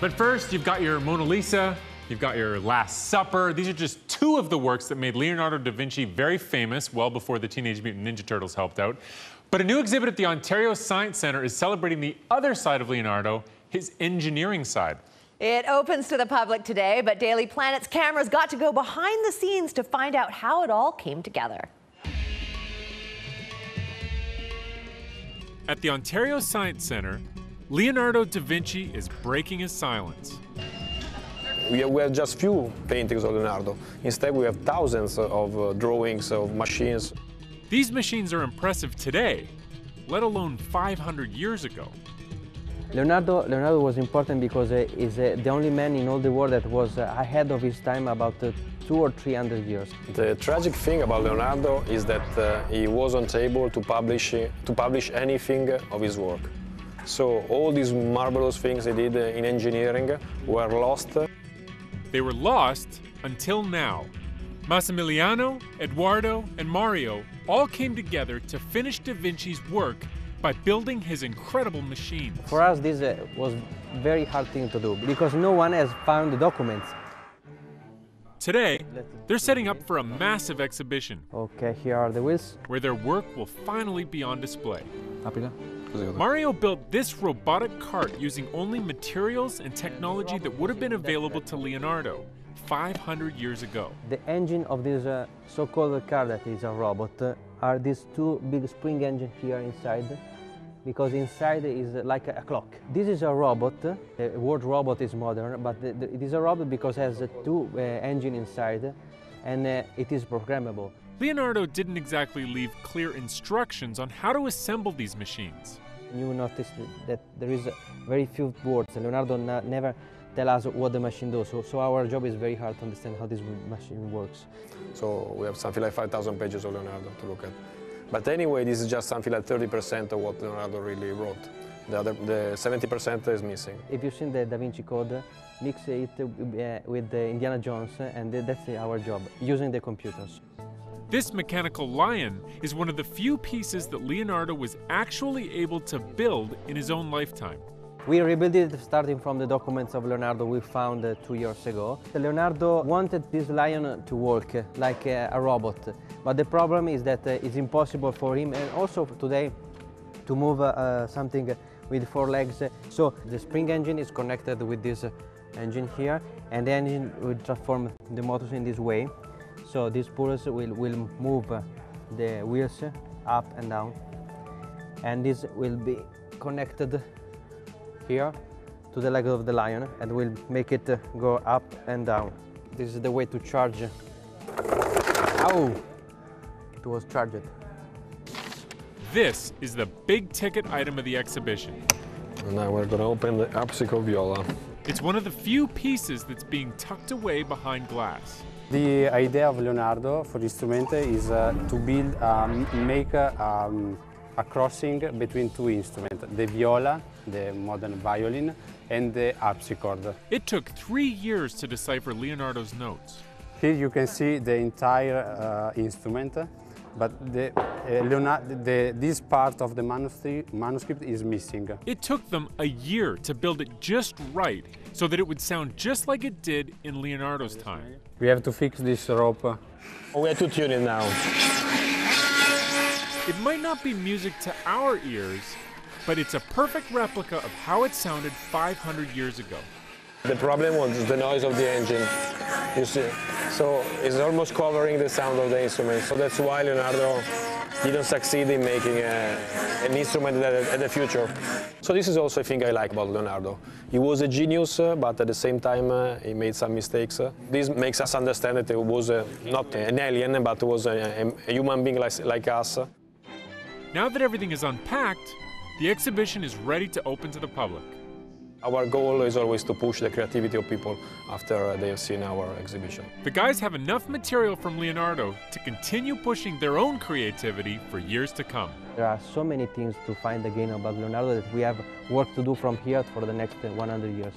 But first, you've got your Mona Lisa, you've got your Last Supper. These are just two of the works that made Leonardo da Vinci very famous well before the Teenage Mutant Ninja Turtles helped out. But a new exhibit at the Ontario Science Centre is celebrating the other side of Leonardo, his engineering side. It opens to the public today, but Daily Planet's cameras got to go behind the scenes to find out how it all came together. At the Ontario Science Centre, Leonardo da Vinci is breaking his silence. We have just few paintings of Leonardo. Instead, we have thousands of drawings of machines. These machines are impressive today, let alone 500 years ago. Leonardo was important because he's the only man in all the world that was ahead of his time about 200 or 300 years. The tragic thing about Leonardo is that he wasn't able to publish anything of his work. So all these marvelous things he did in engineering were lost. They were lost until now. Massimiliano, Eduardo, and Mario all came together to finish Da Vinci's work by building his incredible machines. For us, this was a very hard thing to do because no one has found the documents. Today, they're setting up for a massive exhibition. Okay, here are the wheels. Where their work will finally be on display. Aprila. Mario built this robotic cart using only materials and technology that would have been available to Leonardo 500 years ago. The engine of this so-called car that is a robot are these two big spring engines here inside, because inside is like a clock. This is a robot. The word robot is modern, but it is a robot because it has two engines inside, and it is programmable. Leonardo didn't exactly leave clear instructions on how to assemble these machines. You notice that there is very few words. Leonardo never tell us what the machine does, so our job is very hard to understand how this machine works. So we have something like 5,000 pages of Leonardo to look at. But anyway, this is just something like 30% of what Leonardo really wrote. The 70% is missing. If you've seen the Da Vinci Code, mix it with the Indiana Jones, and that's our job, using the computers. This mechanical lion is one of the few pieces that Leonardo was actually able to build in his own lifetime. We rebuilt it starting from the documents of Leonardo we found 2 years ago. Leonardo wanted this lion to walk like a robot, but the problem is that it's impossible for him, and also today, to move something with 4 legs. So the spring engine is connected with this engine here, and the engine will transform the motors in this way. So these pulleys will move the wheels up and down, and this will be connected here to the leg of the lion, and will make it go up and down. This is the way to charge. Ow! It was charged. This is the big ticket item of the exhibition. And now we're going to open the Apsico Viola. It's one of the few pieces that's being tucked away behind glass. The idea of Leonardo for the instrument is to build, make a crossing between two instruments, the viola, the modern violin, and the harpsichord. It took 3 years to decipher Leonardo's notes. Here you can see the entire instrument, but this part of the manuscript is missing. It took them a year to build it just right so that it would sound just like it did in Leonardo's time. We have to fix this rope. We have to tune it now. It might not be music to our ears, but it's a perfect replica of how it sounded 500 years ago. The problem was the noise of the engine, you see. So it's almost covering the sound of the instrument. So that's why Leonardo didn't succeed in making an instrument at the future. So this is also a thing I like about Leonardo. He was a genius, but at the same time he made some mistakes. This makes us understand that he was not an alien, but was a human being like us. Now that everything is unpacked, the exhibition is ready to open to the public. Our goal is always to push the creativity of people after they have seen our exhibition. The guys have enough material from Leonardo to continue pushing their own creativity for years to come. There are so many things to find again about Leonardo that we have work to do from here for the next 100 years.